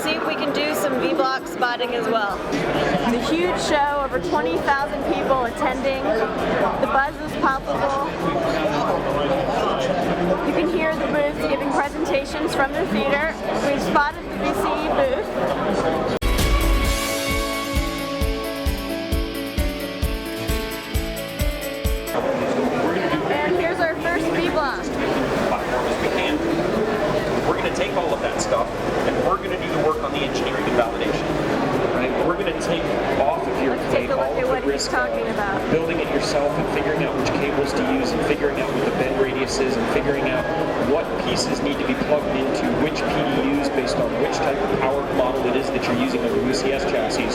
see if we can do some Vblock spotting as well. It's a huge show, over 20,000 people attending. The buzz is palpable. You can hear the booths giving presentations from the theater. We've spotted the VCE booth. And here's our first Vblock. We're going to take all of that stuff and we're going to do the work on the engineering and validation. Right? We're going to take off of your plate all of the risk of building it yourself and figuring out which cables to use and figuring out what the bend radius is and figuring out what pieces need to be plugged into which PDUs based on which type of power model it is that you're using on the UCS chassis.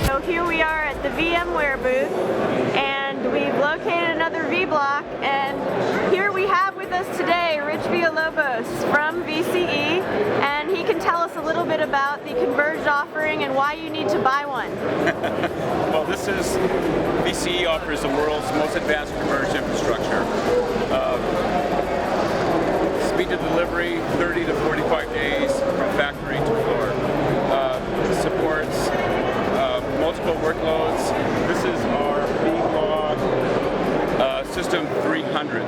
So here we are at the VMware booth, and we've located another Vblock, and here we have with us today Rich Villalobos from VCE, and he can tell us a little bit about the converged offering and why you need to buy one. Well, VCE offers the world's most advanced converged infrastructure. Speed to delivery, 30 to 45 days from factory to floor. Supports multiple workloads. This is our Vblock System 300.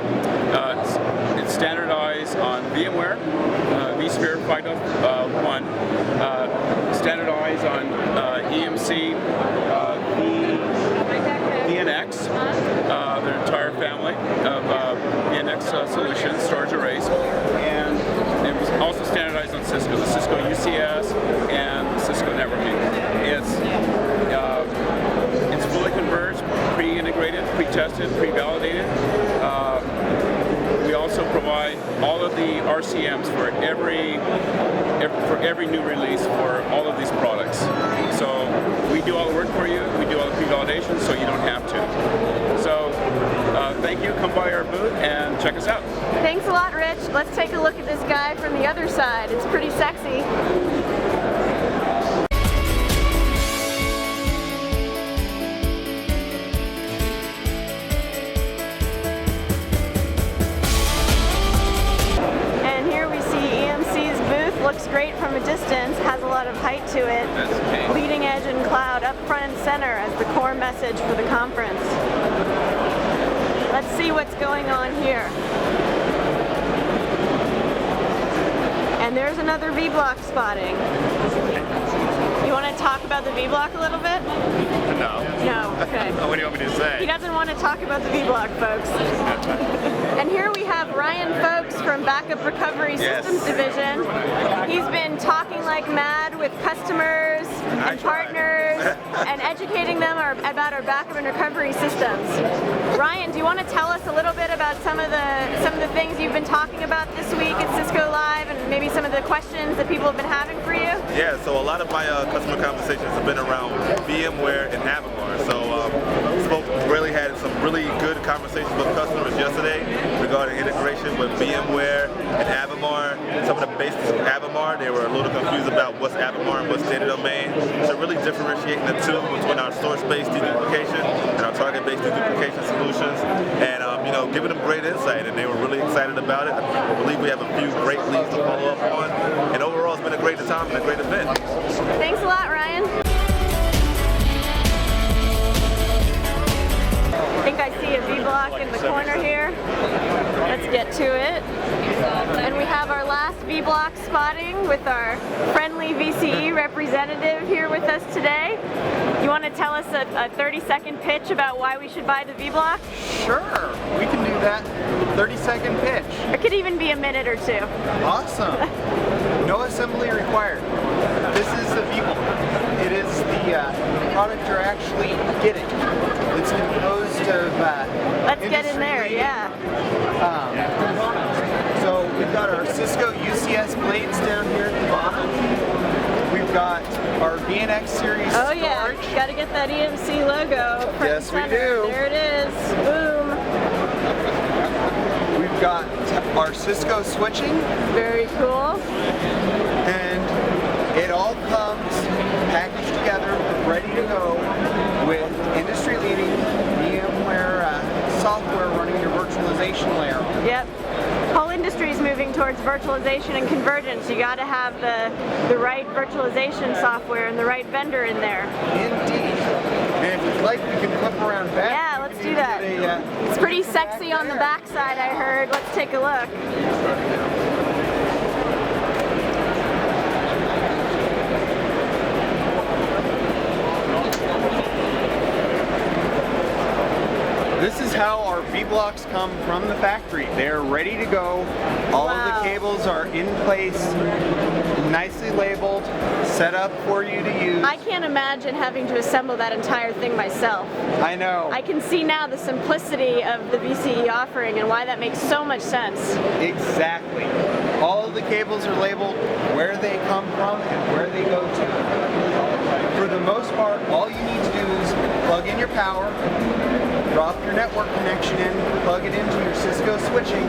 It's standardized on VMware, vSphere 5.1, standardized on EMC, VNX, their entire family of VNX solutions, storage arrays, and it was also standardized on Cisco, the Cisco UCS and Cisco networking. It's fully converged, pre-integrated, pre-tested, pre-validated. We also provide all of the RCMs for every new release for all of these products. So we do all the work for you, we do all the pre-validation, so you don't have to. So thank you, come by our booth and check us out. Thanks a lot, Rich. Let's take a look at this guy from the other side. It's pretty sexy. Looks great from a distance, has a lot of height to it. Leading edge and cloud up front and center as the core message for the conference. Let's see what's going on here. And there's another Vblock spotting. You want to talk about the Vblock a little bit? No. No, okay. What do you want me to say? He doesn't want to talk about the Vblock, folks. And here we have Ryan Folks from Backup Recovery Systems Division. He's been talking like mad with customers and partners and educating them about our backup and recovery systems. Ryan, do you want to tell us a little bit about some of the things you've been talking about this week at Cisco Live and maybe some of the questions that people have been having for you? Yeah, so a lot of my customer conversations have been around VMware and Avamar. So really had some really good conversations with customers yesterday regarding integration with VMware and Avamar. Some of the basics of Avamar, they were a little confused about what's Avamar and what's standard domain. So really differentiating the two between our source-based deduplication and our target-based deduplication solutions, and giving them great insight, and they were really excited about it. I believe we have a few great leads to follow up on, and overall it's been a great time and a great event. Thanks a lot, Ryan. I think I see a Vblock in the corner here. Let's get to it. And we have our last Vblock spotting with our friendly VCE representative here with us today. You want to tell us a 30-second pitch about why we should buy the Vblock? Sure, we can do that. 30-second pitch. It could even be a minute or two. Awesome. No assembly required. This is the Vblock. It is the product you're actually getting. It's composed of let's get in there, yeah. So we've got our Cisco UCS blades down here at the bottom. We've got our VNX series storage. Yeah, got to get that EMC logo. Yes, we do. There it is. Boom. We've got our Cisco switching. Very cool. And it all comes packaged together, ready to go, with industry-leading VMware software running your virtualization layer on. Yep. Colin industry is moving towards virtualization and convergence. You got to have the right virtualization software and the right vendor in there. Indeed. And if you'd like, we can flip around back. Yeah, let's do that. It's pretty sexy on the backside, I heard. Let's take a look. This is how our V-blocks come from the factory. They're ready to go. All of the cables are in place, nicely labeled, set up for you to use. I can't imagine having to assemble that entire thing myself. I know. I can see now the simplicity of the VCE offering and why that makes so much sense. Exactly. All of the cables are labeled where they come from and where they go to. For the most part, all you need to do is plug in your power, drop your network connection in, plug it into your Cisco switching,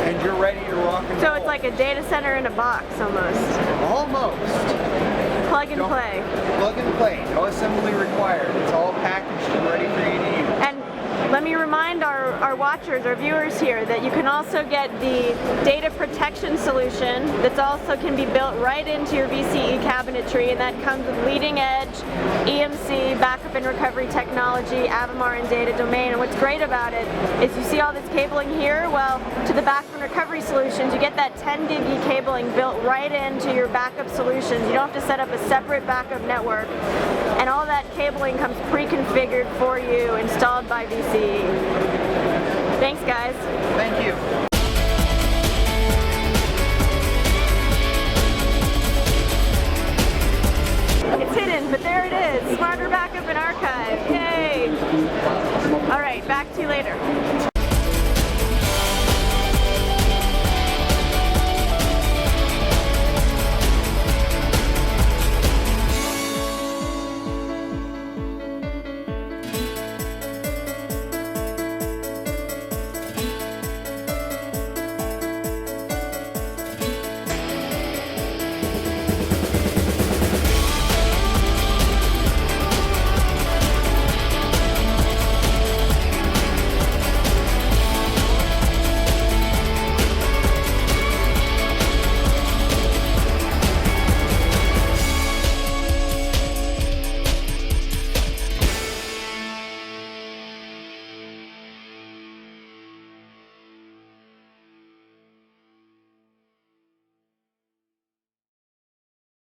and you're ready to rock and roll. So it's like a data center in a box almost. Almost. Plug and play. Plug and play. No assembly required. It's all packaged and ready for you to use. And let me remind our watchers, our viewers here, that you can also get the data protection solution that also can be built right into your VCE cabinetry, and that comes with leading edge EMC, backup and recovery technology, Avamar and data domain. And what's great about it is you see all this cabling here. Well, to the backup and recovery solutions, you get that 10 gig cabling built right into your backup solutions. You don't have to set up a separate backup network. And all that cabling comes pre-configured for you, installed by VCE. Thanks, guys. Thank you.